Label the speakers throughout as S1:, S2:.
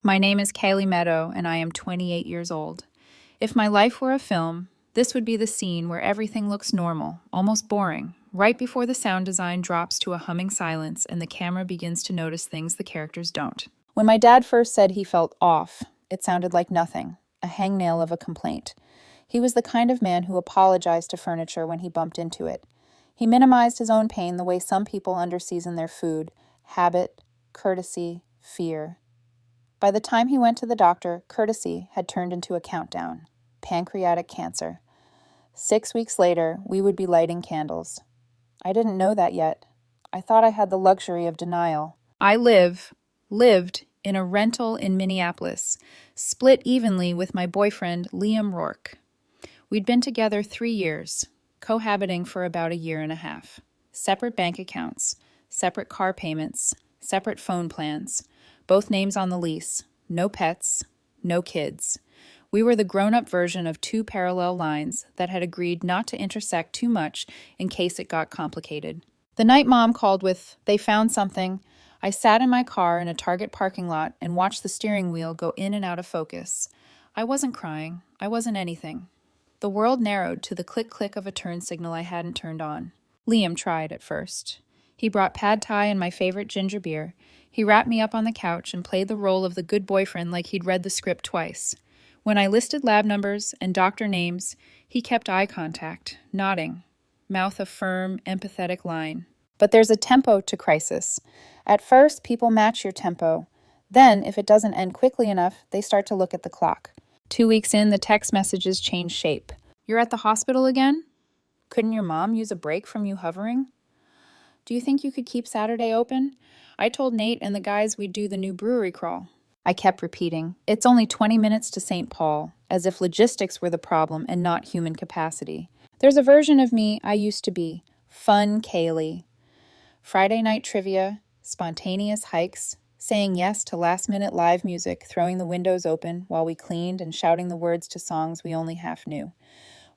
S1: My name is Kaylee Meadow, and I am 28 years old. If my life were a film, this would be the scene where everything looks normal, almost boring, right before the sound design drops to a humming silence and the camera begins to notice things the characters don't. When my dad first said he felt off, it sounded like nothing, a hangnail of a complaint. He was the kind of man who apologized to furniture when he bumped into it. He minimized his own pain the way some people underseason their food: habit, courtesy, fear. By the time he went to the doctor, courtesy had turned into a countdown: pancreatic cancer. 6 weeks later, we would be lighting candles. I didn't know that yet. I thought I had the luxury of denial. Lived in a rental in Minneapolis, split evenly with my boyfriend, Liam Rourke. We'd been together 3 years, cohabiting for about a year and a half. Separate bank accounts, separate car payments, separate phone plans, both names on the lease, no pets, no kids. We were the grown-up version of two parallel lines that had agreed not to intersect too much in case it got complicated. The night Mom called with, "They found something," I sat in my car in a Target parking lot and watched the steering wheel go in and out of focus. I wasn't crying. I wasn't anything. The world narrowed to the click-click of a turn signal I hadn't turned on. Liam tried at first. He brought pad thai and my favorite ginger beer. He wrapped me up on the couch and played the role of the good boyfriend like he'd read the script twice. When I listed lab numbers and doctor names, he kept eye contact, nodding, mouth a firm, empathetic line. But there's a tempo to crisis. At first, people match your tempo. Then, if it doesn't end quickly enough, they start to look at the clock. 2 weeks in, the text messages change shape. "You're at the hospital again? Couldn't your mom use a break from you hovering? Do you think you could keep Saturday open? I told Nate and the guys we'd do the new brewery crawl." I kept repeating, "It's only 20 minutes to St. Paul," as if logistics were the problem and not human capacity. There's a version of me I used to be, fun Kaylee. Friday night trivia, spontaneous hikes, saying yes to last-minute live music, throwing the windows open while we cleaned and shouting the words to songs we only half knew.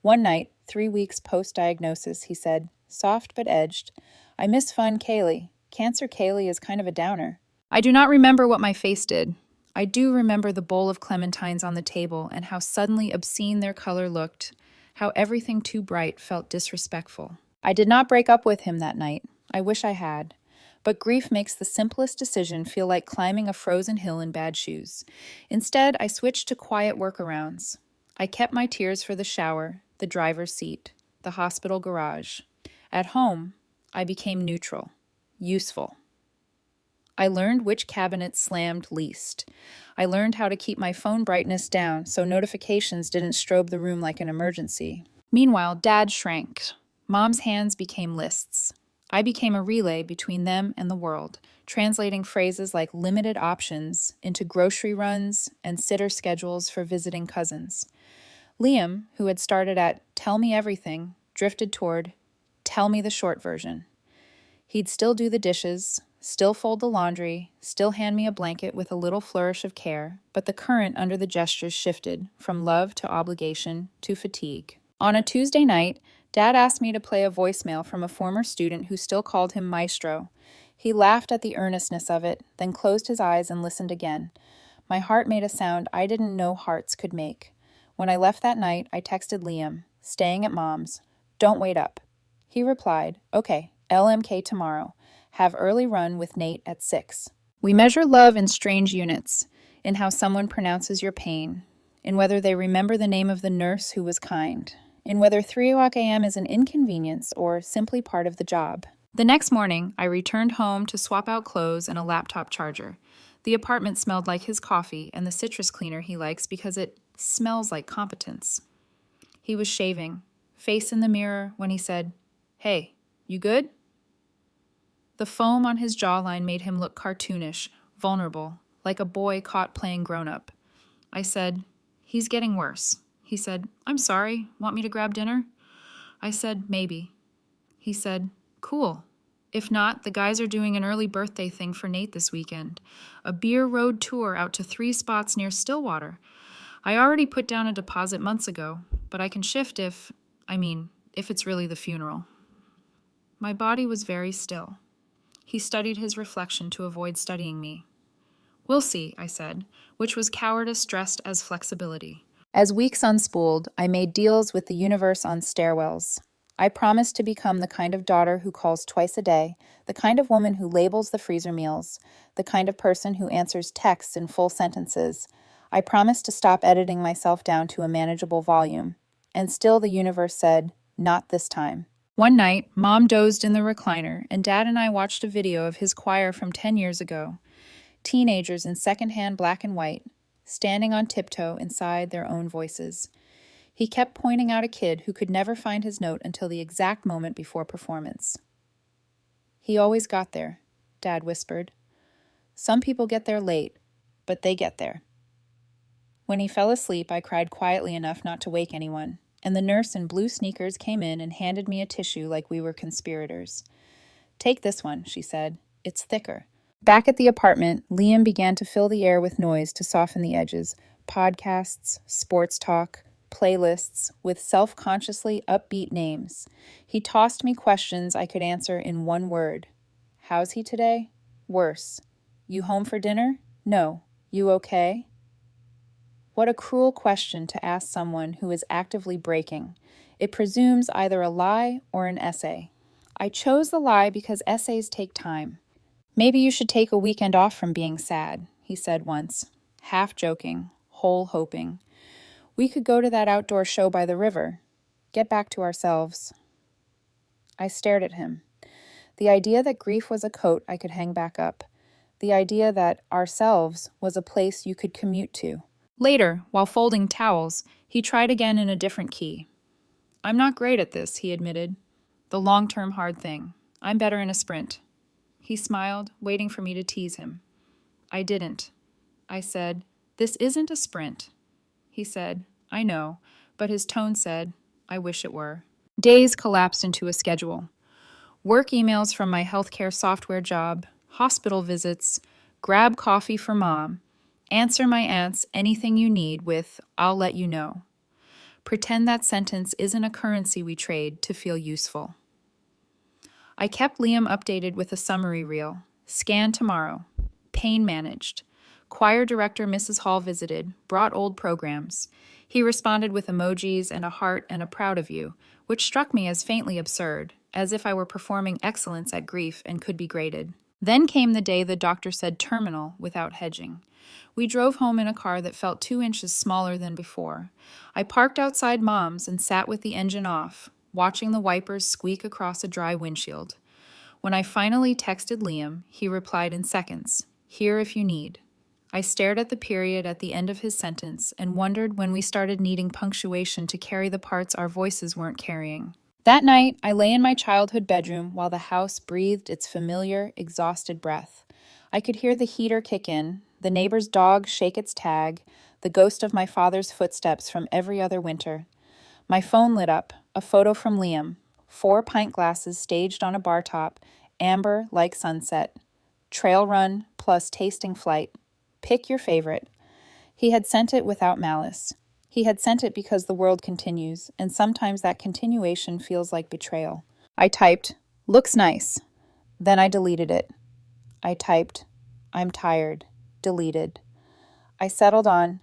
S1: One night, 3 weeks post-diagnosis, he said, soft but edged, "I miss fun Kaylee. Cancer Kaylee is kind of a downer." I do not remember what my face did. I do remember the bowl of clementines on the table and how suddenly obscene their color looked, how everything too bright felt disrespectful. I did not break up with him that night. I wish I had. But grief makes the simplest decision feel like climbing a frozen hill in bad shoes. Instead, I switched to quiet workarounds. I kept my tears for the shower, the driver's seat, the hospital garage. At home, I became neutral, useful. I learned which cabinets slammed least. I learned how to keep my phone brightness down so notifications didn't strobe the room like an emergency. Meanwhile, Dad shrank. Mom's hands became lists. I became a relay between them and the world, translating phrases like limited options into grocery runs and sitter schedules for visiting cousins. Liam, who had started at "tell me everything," drifted toward "tell me the short version." He'd still do the dishes, still fold the laundry, still hand me a blanket with a little flourish of care, but the current under the gestures shifted from love to obligation to fatigue. On a Tuesday night, Dad asked me to play a voicemail from a former student who still called him Maestro. He laughed at the earnestness of it, then closed his eyes and listened again. My heart made a sound I didn't know hearts could make. When I left that night, I texted Liam, staying at Mom's, "Don't wait up." He replied, "Okay, LMK tomorrow. Have early run with Nate at 6. We measure love in strange units, in how someone pronounces your pain, in whether they remember the name of the nurse who was kind, in whether 3 a.m. is an inconvenience or simply part of the job. The next morning, I returned home to swap out clothes and a laptop charger. The apartment smelled like his coffee and the citrus cleaner he likes because it smells like competence. He was shaving, face in the mirror, when he said, "Hey, you good?" The foam on his jawline made him look cartoonish, vulnerable, like a boy caught playing grown-up. I said, "He's getting worse." He said, "I'm sorry. Want me to grab dinner?" I said, "Maybe." He said, "Cool. If not, the guys are doing an early birthday thing for Nate this weekend. A beer road tour out to 3 spots near Stillwater. I already put down a deposit months ago, but I can shift if it's really the funeral." My body was very still. He studied his reflection to avoid studying me. We'll see, I said, which was cowardice dressed as flexibility. As weeks unspooled, I made deals with the universe on stairwells. I promised to become the kind of daughter who calls twice a day, the kind of woman who labels the freezer meals, the kind of person who answers texts in full sentences. I promised to stop editing myself down to a manageable volume. And still the universe said, not this time. One night, Mom dozed in the recliner, and Dad and I watched a video of his choir from 10 years ago. Teenagers in secondhand black and white, standing on tiptoe inside their own voices. He kept pointing out a kid who could never find his note until the exact moment before performance. He always got there, Dad whispered. Some people get there late, but they get there. When he fell asleep, I cried quietly enough not to wake anyone, and the nurse in blue sneakers came in and handed me a tissue like we were conspirators. Take this one, she said. It's thicker. Back at the apartment, Liam began to fill the air with noise to soften the edges. Podcasts, sports talk, playlists with self-consciously upbeat names. He tossed me questions I could answer in one word. How's he today? Worse. You home for dinner? No. You okay? What a cruel question to ask someone who is actively breaking. It presumes either a lie or an essay. I chose the lie because essays take time. Maybe you should take a weekend off from being sad, he said once, half joking, whole hoping. We could go to that outdoor show by the river, get back to ourselves. I stared at him. The idea that grief was a coat I could hang back up. The idea that ourselves was a place you could commute to. Later, while folding towels, he tried again in a different key. I'm not great at this, he admitted. The long-term hard thing. I'm better in a sprint. He smiled, waiting for me to tease him. I didn't. I said, This isn't a sprint. He said, I know, but his tone said, I wish it were. Days collapsed into a schedule. Work emails from my healthcare software job, hospital visits, grab coffee for Mom, answer my aunts anything you need with, I'll let you know. Pretend that sentence isn't a currency we trade to feel useful. I kept Liam updated with a summary reel. Scan tomorrow. Pain managed. Choir director Mrs. Hall visited, brought old programs. He responded with emojis and a heart and a proud of you, which struck me as faintly absurd, as if I were performing excellence at grief and could be graded. Then came the day the doctor said terminal without hedging. We drove home in a car that felt 2 inches smaller than before. I parked outside Mom's and sat with the engine off, watching the wipers squeak across a dry windshield. When I finally texted Liam, he replied in seconds, Here if you need. I stared at the period at the end of his sentence and wondered when we started needing punctuation to carry the parts our voices weren't carrying. That night, I lay in my childhood bedroom while the house breathed its familiar, exhausted breath. I could hear the heater kick in, the neighbor's dog shake its tag, the ghost of my father's footsteps from every other winter. My phone lit up, a photo from Liam, 4 pint glasses staged on a bar top, amber like sunset. Trail run plus tasting flight. Pick your favorite. He had sent it without malice. He had sent it because the world continues, and sometimes that continuation feels like betrayal. I typed, looks nice. Then I deleted it. I typed, I'm tired. Deleted. I settled on,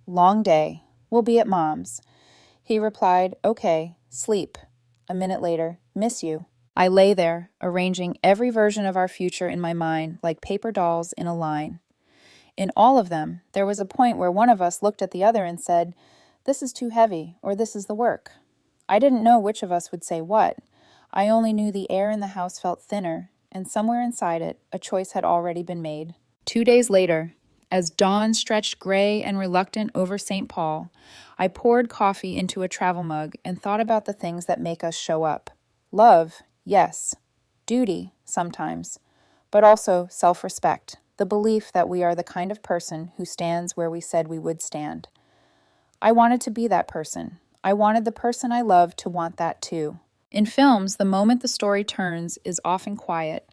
S1: long day. We'll be at Mom's. He replied, okay, sleep. A minute later, miss you. I lay there, arranging every version of our future in my mind like paper dolls in a line. In all of them, there was a point where one of us looked at the other and said, this is too heavy, or this is the work. I didn't know which of us would say what. I only knew the air in the house felt thinner, and somewhere inside it, a choice had already been made. 2 days later, as dawn stretched gray and reluctant over St. Paul, I poured coffee into a travel mug and thought about the things that make us show up. Love, yes. Duty, sometimes. But also self-respect. The belief that we are the kind of person who stands where we said we would stand. I wanted to be that person. I wanted the person I loved to want that too. In films, the moment the story turns is often quiet.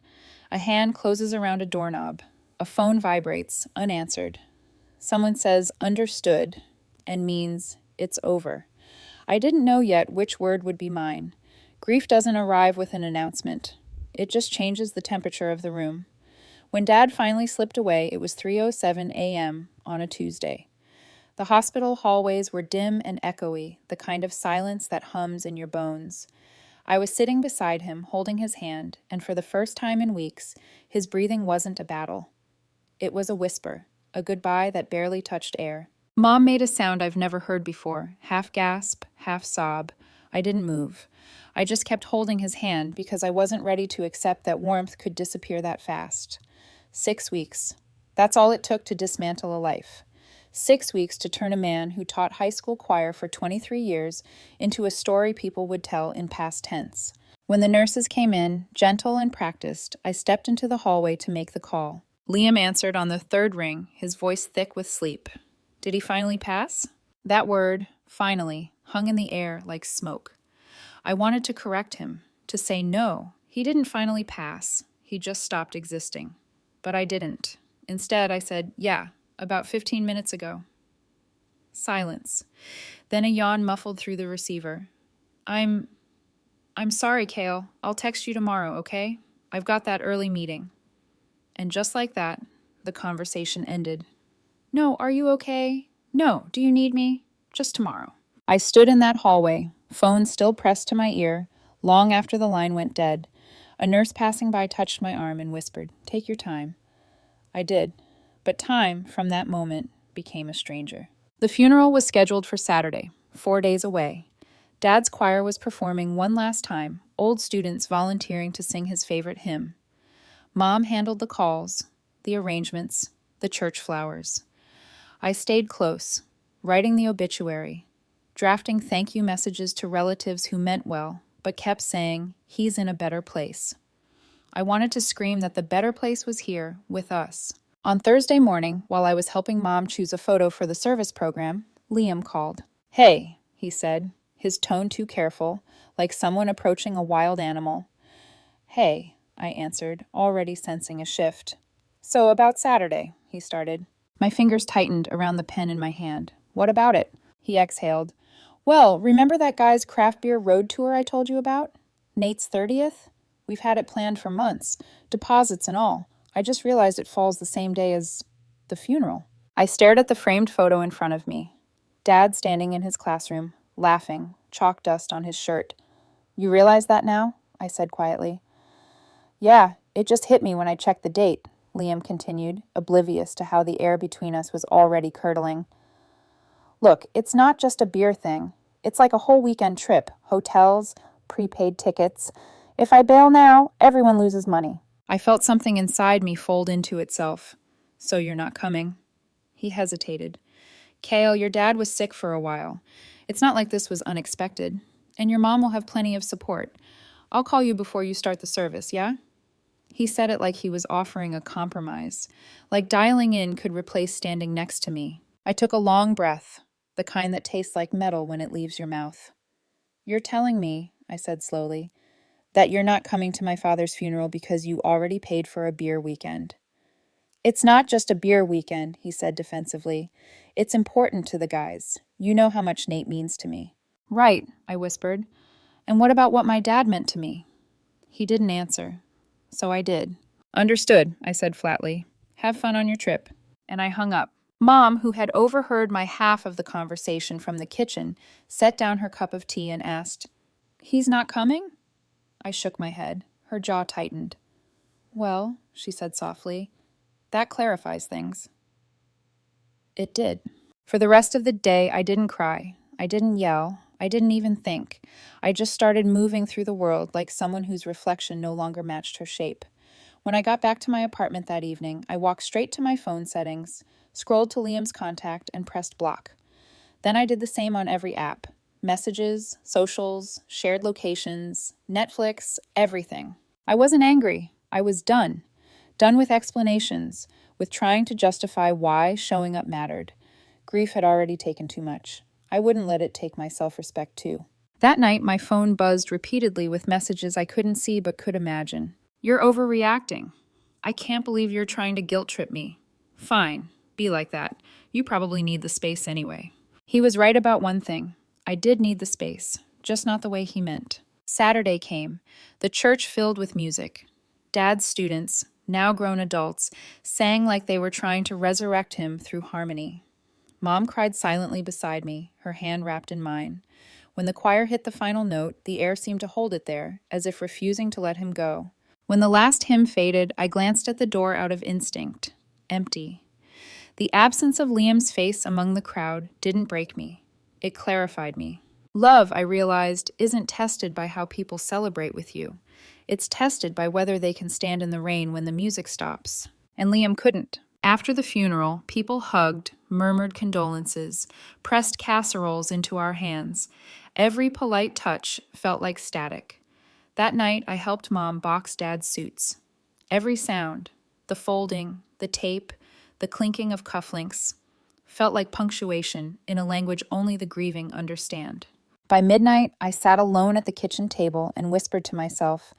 S1: A hand closes around a doorknob. A phone vibrates, unanswered. Someone says, understood, and means, it's over. I didn't know yet which word would be mine. Grief doesn't arrive with an announcement. It just changes the temperature of the room. When Dad finally slipped away, it was 3:07 a.m. on a Tuesday. The hospital hallways were dim and echoey, the kind of silence that hums in your bones. I was sitting beside him, holding his hand, and for the first time in weeks, his breathing wasn't a battle. It was a whisper, a goodbye that barely touched air. Mom made a sound I've never heard before, half gasp, half sob. I didn't move. I just kept holding his hand because I wasn't ready to accept that warmth could disappear that fast. 6 weeks. That's all it took to dismantle a life. 6 weeks to turn a man who taught high school choir for 23 years into a story people would tell in past tense. When the nurses came in, gentle and practiced, I stepped into the hallway to make the call. Liam answered on the third ring, his voice thick with sleep. Did he finally pass? That word, finally, hung in the air like smoke. I wanted to correct him, to say no. He didn't finally pass. He just stopped existing. But I didn't. Instead, I said, yeah, about 15 minutes ago. Silence. Then a yawn muffled through the receiver. I'm sorry, Kale. I'll text you tomorrow, okay? I've got that early meeting. And just like that, the conversation ended. No, are you okay? No, do you need me? Just tomorrow. I stood in that hallway, phone still pressed to my ear, long after the line went dead. A nurse passing by touched my arm and whispered, "Take your time." I did, but time, from that moment, became a stranger. The funeral was scheduled for Saturday, 4 days away. Dad's choir was performing one last time, old students volunteering to sing his favorite hymn. Mom handled the calls, the arrangements, the church flowers. I stayed close, writing the obituary, drafting thank you messages to relatives who meant well, but kept saying, "He's in a better place." I wanted to scream that the better place was here, with us. On Thursday morning, while I was helping Mom choose a photo for the service program, Liam called. "Hey," he said, his tone too careful, like someone approaching a wild animal. "Hey," I answered, already sensing a shift. "So about Saturday," he started. My fingers tightened around the pen in my hand. "What about it?" He exhaled. "Well, remember that guy's craft beer road tour I told you about? Nate's 30th? We've had it planned for months, deposits and all. I just realized it falls the same day as the funeral." I stared at the framed photo in front of me. Dad standing in his classroom, laughing, chalk dust on his shirt. "You realize that now?" I said quietly. "Yeah, it just hit me when I checked the date," Liam continued, oblivious to how the air between us was already curdling. "Look, it's not just a beer thing. It's like a whole weekend trip, hotels, prepaid tickets. If I bail now, everyone loses money." I felt something inside me fold into itself. "So you're not coming?" He hesitated. "Kale, your dad was sick for a while. It's not like this was unexpected. And your mom will have plenty of support. I'll call you before you start the service, yeah?" He said it like he was offering a compromise, like dialing in could replace standing next to me. I took a long breath, the kind that tastes like metal when it leaves your mouth. "You're telling me," I said slowly, "that you're not coming to my father's funeral because you already paid for a beer weekend." "It's not just a beer weekend," he said defensively. "It's important to the guys. You know how much Nate means to me." "Right," I whispered. "And what about what my dad meant to me?" He didn't answer. So I did. "Understood," I said flatly. "Have fun on your trip." And I hung up. Mom, who had overheard my half of the conversation from the kitchen, set down her cup of tea and asked, "He's not coming?" I shook my head. Her jaw tightened. "Well," she said softly, "that clarifies things." It did. For the rest of the day, I didn't cry. I didn't yell. I didn't even think. I just started moving through the world like someone whose reflection no longer matched her shape. When I got back to my apartment that evening, I walked straight to my phone settings, scrolled to Liam's contact, and pressed block. Then I did the same on every app. Messages, socials, shared locations, Netflix, everything. I wasn't angry. I was done. Done with explanations, with trying to justify why showing up mattered. Grief had already taken too much. I wouldn't let it take my self-respect too. That night, my phone buzzed repeatedly with messages I couldn't see but could imagine. "You're overreacting. I can't believe you're trying to guilt-trip me." "Fine, be like that. You probably need the space anyway." He was right about one thing. I did need the space, just not the way he meant. Saturday came, the church filled with music. Dad's students, now grown adults, sang like they were trying to resurrect him through harmony. Mom cried silently beside me, her hand wrapped in mine. When the choir hit the final note, the air seemed to hold it there, as if refusing to let him go. When the last hymn faded, I glanced at the door out of instinct. Empty. The absence of Liam's face among the crowd didn't break me. It clarified me. Love, I realized, isn't tested by how people celebrate with you. It's tested by whether they can stand in the rain when the music stops. And Liam couldn't. After the funeral, people hugged, murmured condolences, pressed casseroles into our hands. Every polite touch felt like static. That night, I helped Mom box Dad's suits. Every sound, the folding, the tape, the clinking of cufflinks, felt like punctuation in a language only the grieving understand. By midnight, I sat alone at the kitchen table and whispered to myself,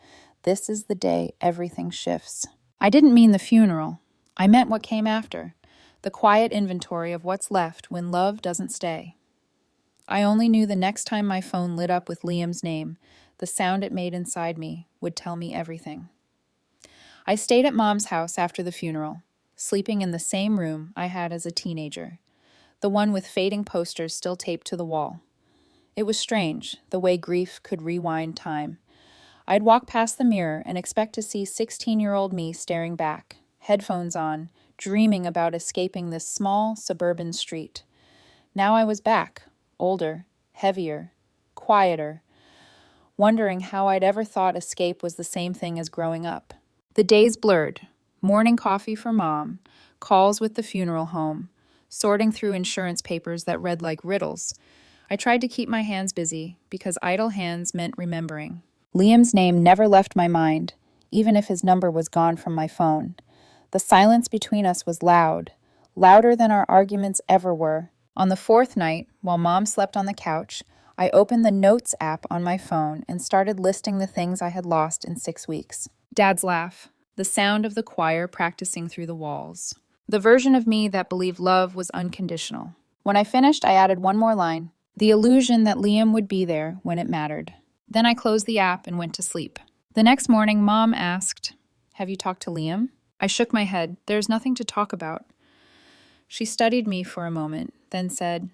S1: "This is the day everything shifts." I didn't mean the funeral. I meant what came after, the quiet inventory of what's left when love doesn't stay. I only knew the next time my phone lit up with Liam's name, the sound it made inside me would tell me everything. I stayed at Mom's house after the funeral, sleeping in the same room I had as a teenager, the one with fading posters still taped to the wall. It was strange, the way grief could rewind time. I'd walk past the mirror and expect to see 16-year-old me staring back, headphones on, dreaming about escaping this small suburban street. Now I was back, older, heavier, quieter, wondering how I'd ever thought escape was the same thing as growing up. The days blurred. Morning coffee for Mom, calls with the funeral home, sorting through insurance papers that read like riddles. I tried to keep my hands busy because idle hands meant remembering. Liam's name never left my mind, even if his number was gone from my phone. The silence between us was loud, louder than our arguments ever were. On the fourth night, while Mom slept on the couch, I opened the Notes app on my phone and started listing the things I had lost in 6 weeks. Dad's laugh, the sound of the choir practicing through the walls. The version of me that believed love was unconditional. When I finished, I added one more line, the illusion that Liam would be there when it mattered. Then I closed the app and went to sleep. The next morning, Mom asked, "Have you talked to Liam?" I shook my head. There's nothing to talk about. She studied me for a moment, then said,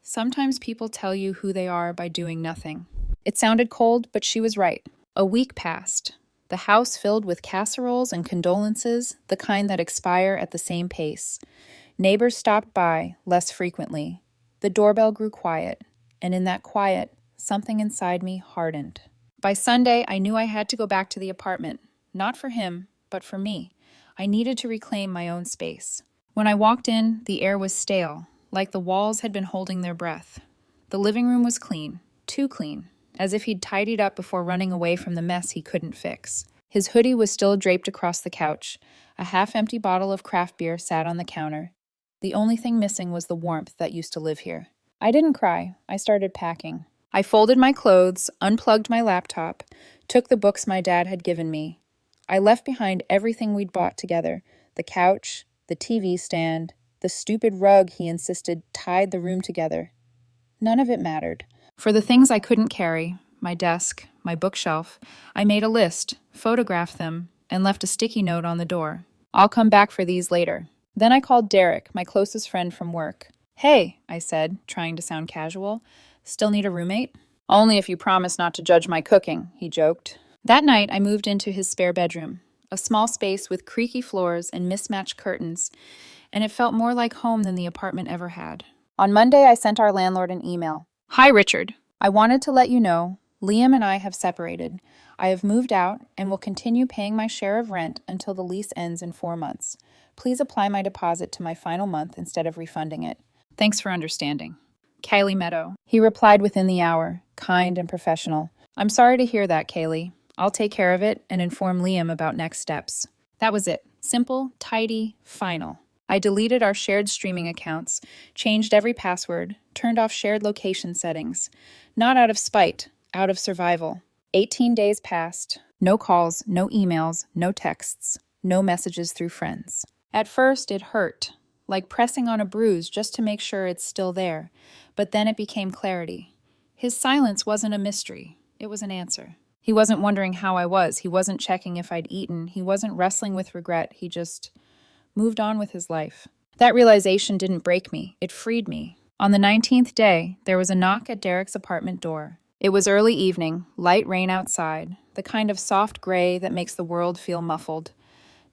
S1: "Sometimes people tell you who they are by doing nothing." It sounded cold, but she was right. A week passed. The house filled with casseroles and condolences, the kind that expire at the same pace. Neighbors stopped by, less frequently. The doorbell grew quiet, and in that quiet, something inside me hardened. By Sunday, I knew I had to go back to the apartment. Not for him, but for me. I needed to reclaim my own space. When I walked in, the air was stale, like the walls had been holding their breath. The living room was clean, too clean, as if he'd tidied up before running away from the mess he couldn't fix. His hoodie was still draped across the couch. A half-empty bottle of craft beer sat on the counter. The only thing missing was the warmth that used to live here. I didn't cry. I started packing. I folded my clothes, unplugged my laptop, took the books my dad had given me. I left behind everything we'd bought together, the couch, the TV stand, the stupid rug he insisted tied the room together. None of it mattered. For the things I couldn't carry, my desk, my bookshelf, I made a list, photographed them, and left a sticky note on the door. I'll come back for these later. Then I called Derek, my closest friend from work. "Hey," I said, trying to sound casual. "Still need a roommate?" "Only if you promise not to judge my cooking," he joked. That night, I moved into his spare bedroom, a small space with creaky floors and mismatched curtains, and it felt more like home than the apartment ever had. On Monday, I sent our landlord an email. "Hi, Richard. I wanted to let you know, Liam and I have separated. I have moved out and will continue paying my share of rent until the lease ends in 4 months. Please apply my deposit to my final month instead of refunding it. Thanks for understanding. Kaylee Meadow." He replied within the hour, kind and professional. "I'm sorry to hear that, Kaylee. I'll take care of it and inform Liam about next steps." That was it. Simple, tidy, final. I deleted our shared streaming accounts, changed every password, turned off shared location settings. Not out of spite, out of survival. 18 days passed. No calls, no emails, no texts, no messages through friends. At first, it hurt, like pressing on a bruise just to make sure it's still there. But then it became clarity. His silence wasn't a mystery. It was an answer. He wasn't wondering how I was. He wasn't checking if I'd eaten. He wasn't wrestling with regret. He just moved on with his life. That realization didn't break me. It freed me. On the 19th day, there was a knock at Derek's apartment door. It was early evening, light rain outside, the kind of soft gray that makes the world feel muffled.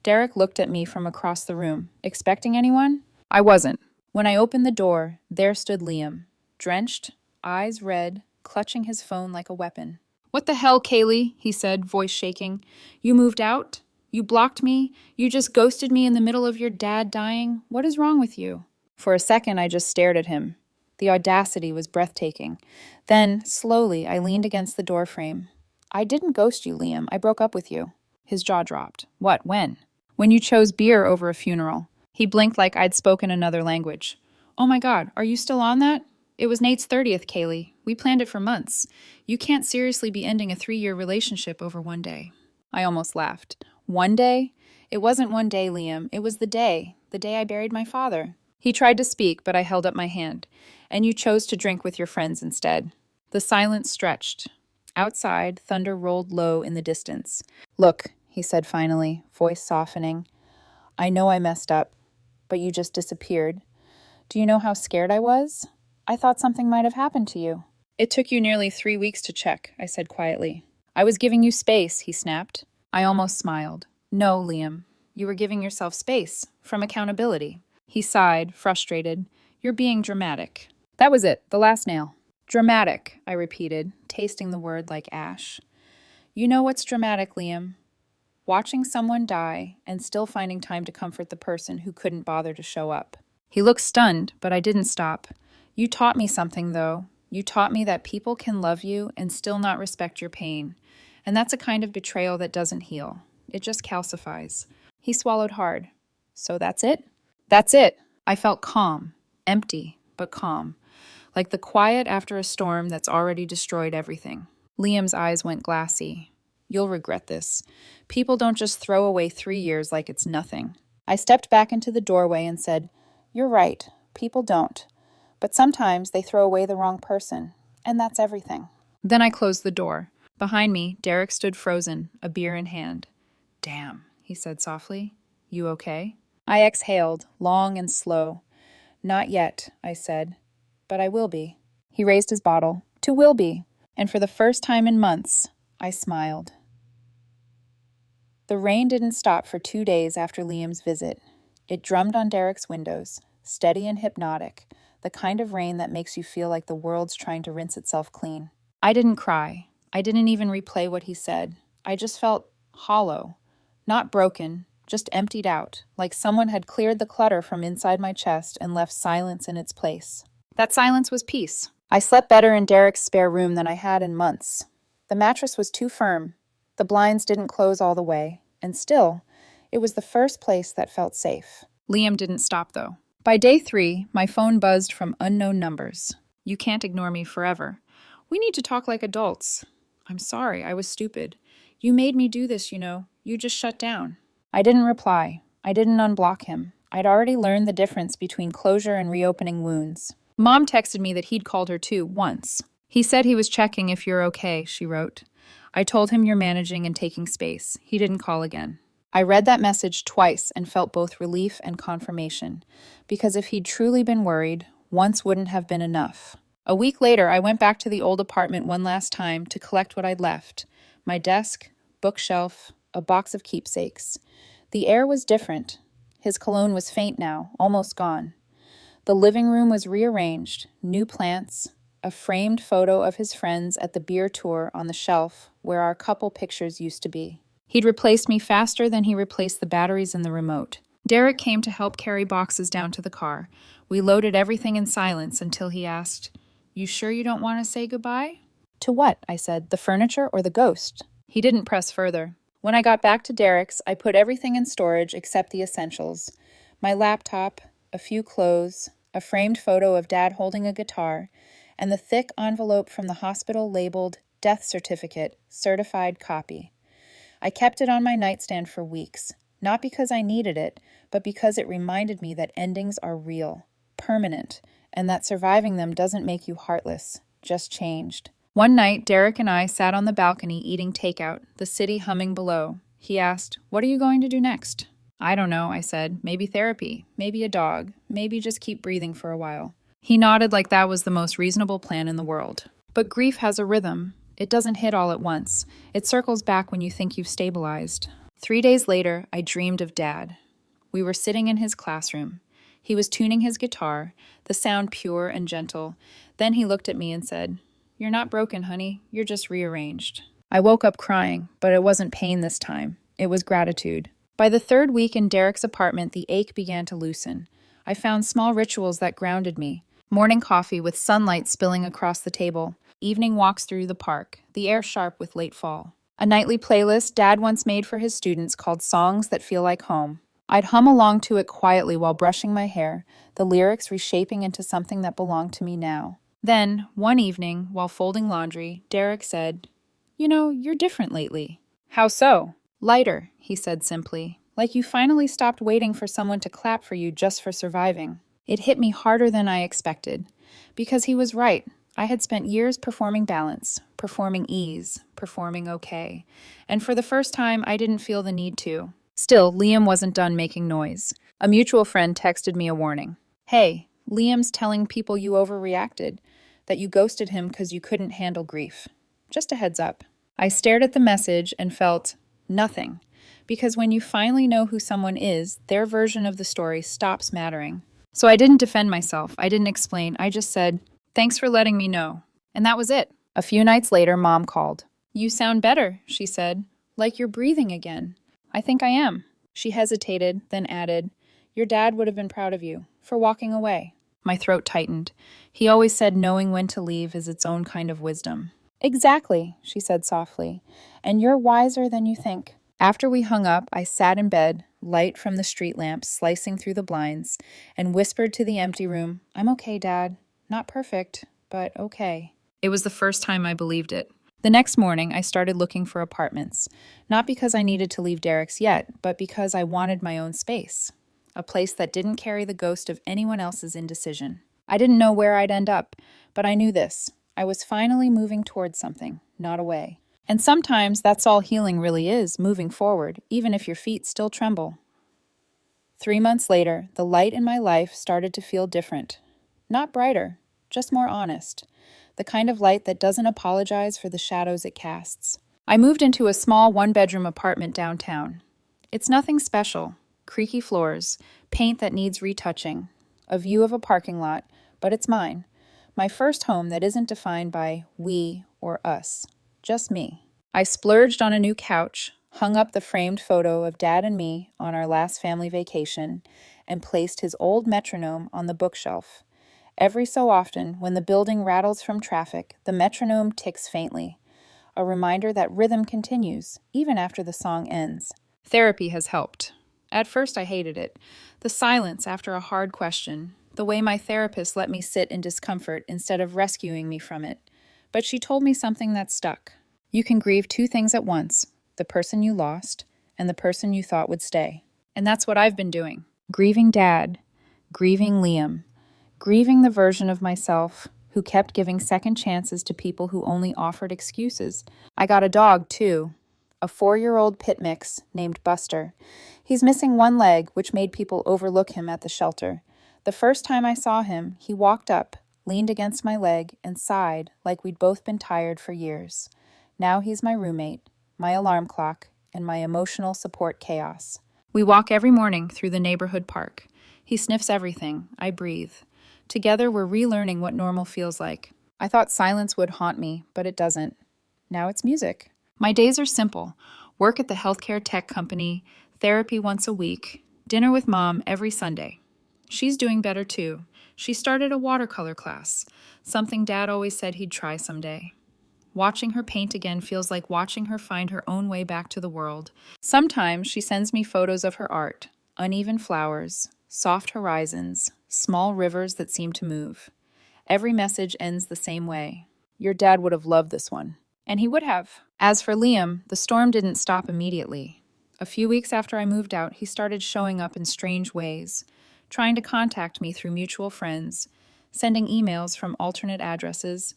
S1: Derek looked at me from across the room. Expecting anyone? I wasn't. When I opened the door, there stood Liam, drenched, eyes red, clutching his phone like a weapon. "What the hell, Kaylee?" he said, voice shaking. "You moved out? You blocked me? You just ghosted me in the middle of your dad dying? What is wrong with you?" For a second, I just stared at him. The audacity was breathtaking. Then, slowly, I leaned against the doorframe. "I didn't ghost you, Liam. I broke up with you." His jaw dropped. "What? When?" "When you chose beer over a funeral." He blinked like I'd spoken another language. "Oh my God, are you still on that?" "It was Nate's 30th, Kaylee. We planned it for months. You can't seriously be ending a 3-year relationship over one day." I almost laughed. One day? It wasn't one day, Liam. It was the day I buried my father. He tried to speak, but I held up my hand. "And you chose to drink with your friends instead." The silence stretched. Outside, thunder rolled low in the distance. "Look," he said finally, voice softening. "I know I messed up, but you just disappeared. Do you know how scared I was? I thought something might have happened to you." "It took you nearly 3 weeks to check," I said quietly. "I was giving you space," he snapped. I almost smiled. "No, Liam. You were giving yourself space, from accountability." He sighed, frustrated. "You're being dramatic." That was it, the last nail. "Dramatic," I repeated, tasting the word like ash. "You know what's dramatic, Liam? Watching someone die and still finding time to comfort the person who couldn't bother to show up." He looked stunned, but I didn't stop. "You taught me something, though. You taught me that people can love you and still not respect your pain. And that's a kind of betrayal that doesn't heal. It just calcifies." He swallowed hard. "So that's it?" "That's it." I felt calm, empty, but calm, like the quiet after a storm that's already destroyed everything. Liam's eyes went glassy. "You'll regret this. People don't just throw away 3 years like it's nothing." I stepped back into the doorway and said, "You're right. People don't. But sometimes they throw away the wrong person, and that's everything." Then I closed the door. Behind me, Derek stood frozen, a beer in hand. "Damn," he said softly. "You okay?" I exhaled, long and slow. "Not yet," I said. "But I will be." He raised his bottle. "To will be." And for the first time in months, I smiled. The rain didn't stop for 2 days after Liam's visit. It drummed on Derek's windows, steady and hypnotic, the kind of rain that makes you feel like the world's trying to rinse itself clean. I didn't cry. I didn't even replay what he said. I just felt hollow. Not broken, just emptied out, like someone had cleared the clutter from inside my chest and left silence in its place. That silence was peace. I slept better in Derek's spare room than I had in months. The mattress was too firm. The blinds didn't close all the way. And still, it was the first place that felt safe. Liam didn't stop, though. By day 3, my phone buzzed from unknown numbers. "You can't ignore me forever. We need to talk like adults. I'm sorry, I was stupid. You made me do this, you know. You just shut down." I didn't reply. I didn't unblock him. I'd already learned the difference between closure and reopening wounds. Mom texted me that he'd called her too, once. "He said he was checking if you're okay," she wrote. "I told him you're managing and taking space. He didn't call again." I read that message twice and felt both relief and confirmation, because if he'd truly been worried, once wouldn't have been enough. A week later, I went back to the old apartment one last time to collect what I'd left. My desk, bookshelf, a box of keepsakes. The air was different. His cologne was faint now, almost gone. The living room was rearranged, new plants, a framed photo of his friends at the beer tour on the shelf where our couple pictures used to be. He'd replaced me faster than he replaced the batteries in the remote. Derek came to help carry boxes down to the car. We loaded everything in silence until he asked, "You sure you don't want to say goodbye?" "To what?" I said. "The furniture or the ghost?" He didn't press further. When I got back to Derek's, I put everything in storage except the essentials. My laptop, a few clothes, a framed photo of Dad holding a guitar, and the thick envelope from the hospital labeled "Death Certificate, Certified Copy." I kept it on my nightstand for weeks, not because I needed it, but because it reminded me that endings are real, permanent, and that surviving them doesn't make you heartless, just changed. One night, Derek and I sat on the balcony eating takeout, the city humming below. He asked, "What are you going to do next?" "I don't know," I said. "Maybe therapy, maybe a dog, maybe just keep breathing for a while." He nodded like that was the most reasonable plan in the world. But grief has a rhythm. It doesn't hit all at once. It circles back when you think you've stabilized. 3 days later, I dreamed of Dad. We were sitting in his classroom. He was tuning his guitar, the sound pure and gentle. Then he looked at me and said, "You're not broken, honey. You're just rearranged." I woke up crying, but it wasn't pain this time. It was gratitude. By the third week in Derek's apartment, the ache began to loosen. I found small rituals that grounded me. Morning coffee with sunlight spilling across the table. Evening walks through the park, the air sharp with late fall. A nightly playlist Dad once made for his students called Songs That Feel Like Home. I'd hum along to it quietly while brushing my hair, the lyrics reshaping into something that belonged to me now. Then, one evening, while folding laundry, Derek said, "You know, you're different lately." "How so?" "Lighter," he said simply, "like you finally stopped waiting for someone to clap for you just for surviving." It hit me harder than I expected, because he was right. I had spent years performing balance, performing ease, performing okay, and for the first time, I didn't feel the need to. Still, Liam wasn't done making noise. A mutual friend texted me a warning. "Hey, Liam's telling people you overreacted, that you ghosted him because you couldn't handle grief. Just a heads up." I stared at the message and felt nothing, because when you finally know who someone is, their version of the story stops mattering. So I didn't defend myself. I didn't explain. I just said, "Thanks for letting me know." And that was it. A few nights later, Mom called. "You sound better," she said. "Like you're breathing again." "I think I am." She hesitated, then added, "Your dad would have been proud of you for walking away." My throat tightened. He always said knowing when to leave is its own kind of wisdom. "Exactly," she said softly, "and you're wiser than you think." After we hung up, I sat in bed, light from the street lamp slicing through the blinds, and whispered to the empty room, "I'm okay, Dad. Not perfect, but okay." It was the first time I believed it. The next morning, I started looking for apartments, not because I needed to leave Derek's yet, but because I wanted my own space, a place that didn't carry the ghost of anyone else's indecision. I didn't know where I'd end up, but I knew this. I was finally moving towards something, not away. And sometimes that's all healing really is, moving forward, even if your feet still tremble. 3 months later, the light in my life started to feel different. Not brighter, just more honest. The kind of light that doesn't apologize for the shadows it casts. I moved into a small one-bedroom apartment downtown. It's nothing special. Creaky floors, paint that needs retouching, a view of a parking lot, but it's mine. My first home that isn't defined by we or us. Just me. I splurged on a new couch, hung up the framed photo of Dad and me on our last family vacation, and placed his old metronome on the bookshelf. Every so often, when the building rattles from traffic, the metronome ticks faintly, a reminder that rhythm continues, even after the song ends. Therapy has helped. At first, I hated it. The silence after a hard question, the way my therapist let me sit in discomfort instead of rescuing me from it. But she told me something that stuck. You can grieve two things at once, the person you lost and the person you thought would stay. And that's what I've been doing. Grieving Dad, grieving Liam, grieving the version of myself who kept giving second chances to people who only offered excuses. I got a dog, too. A 4-year-old pit mix named Buster. He's missing one leg, which made people overlook him at the shelter. The first time I saw him, he walked up, leaned against my leg, and sighed like we'd both been tired for years. Now he's my roommate, my alarm clock, and my emotional support chaos. We walk every morning through the neighborhood park. He sniffs everything. I breathe. Together, we're relearning what normal feels like. I thought silence would haunt me, but it doesn't. Now it's music. My days are simple. Work at the healthcare tech company, therapy once a week, dinner with Mom every Sunday. She's doing better too. She started a watercolor class, something Dad always said he'd try someday. Watching her paint again feels like watching her find her own way back to the world. Sometimes she sends me photos of her art, uneven flowers, soft horizons, small rivers that seem to move. Every message ends the same way. Your dad would have loved this one. And he would have. As for Liam, the storm didn't stop immediately. A few weeks after I moved out, he started showing up in strange ways, trying to contact me through mutual friends, sending emails from alternate addresses,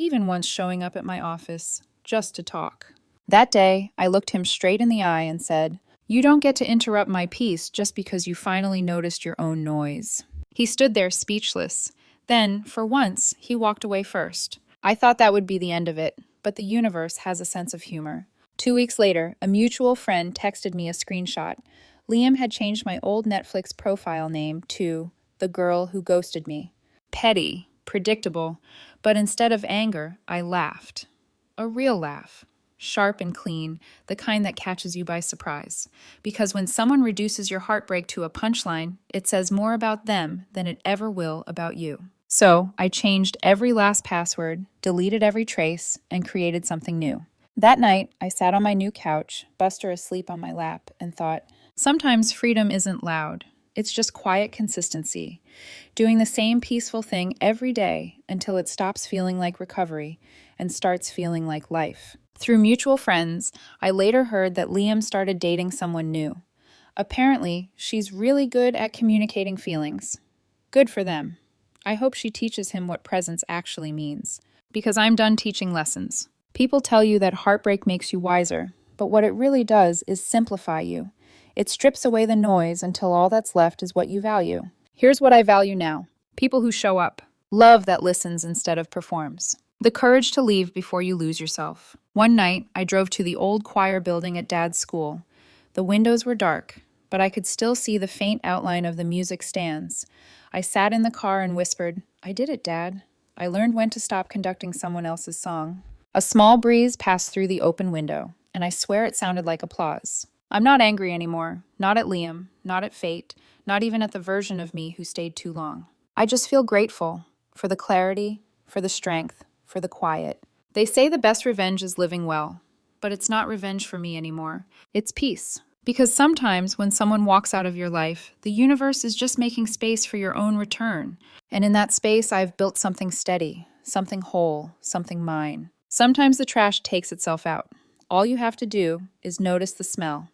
S1: even once showing up at my office just to talk. That day, I looked him straight in the eye and said, "You don't get to interrupt my peace just because you finally noticed your own noise." He stood there speechless. Then, for once, he walked away first. I thought that would be the end of it, but the universe has a sense of humor. 2 weeks later, a mutual friend texted me a screenshot. Liam had changed my old Netflix profile name to The Girl Who Ghosted Me. Petty, predictable, but instead of anger, I laughed. A real laugh. Sharp and clean, the kind that catches you by surprise. Because when someone reduces your heartbreak to a punchline, it says more about them than it ever will about you. So, I changed every last password, deleted every trace, and created something new. That night, I sat on my new couch, Buster asleep on my lap, and thought, sometimes freedom isn't loud. It's just quiet consistency. Doing the same peaceful thing every day until it stops feeling like recovery and starts feeling like life. Through mutual friends, I later heard that Liam started dating someone new. Apparently, she's really good at communicating feelings. Good for them. I hope she teaches him what presence actually means. Because I'm done teaching lessons. People tell you that heartbreak makes you wiser, but what it really does is simplify you. It strips away the noise until all that's left is what you value. Here's what I value now. People who show up. Love that listens instead of performs. The courage to leave before you lose yourself. One night, I drove to the old choir building at Dad's school. The windows were dark, but I could still see the faint outline of the music stands. I sat in the car and whispered, "I did it, Dad. I learned when to stop conducting someone else's song." A small breeze passed through the open window, and I swear it sounded like applause. I'm not angry anymore. Not at Liam, not at fate, not even at the version of me who stayed too long. I just feel grateful for the clarity, for the strength, for the quiet. They say the best revenge is living well, but it's not revenge for me anymore. It's peace. Because sometimes when someone walks out of your life, the universe is just making space for your own return. And in that space, I've built something steady, something whole, something mine. Sometimes the trash takes itself out. All you have to do is notice the smell.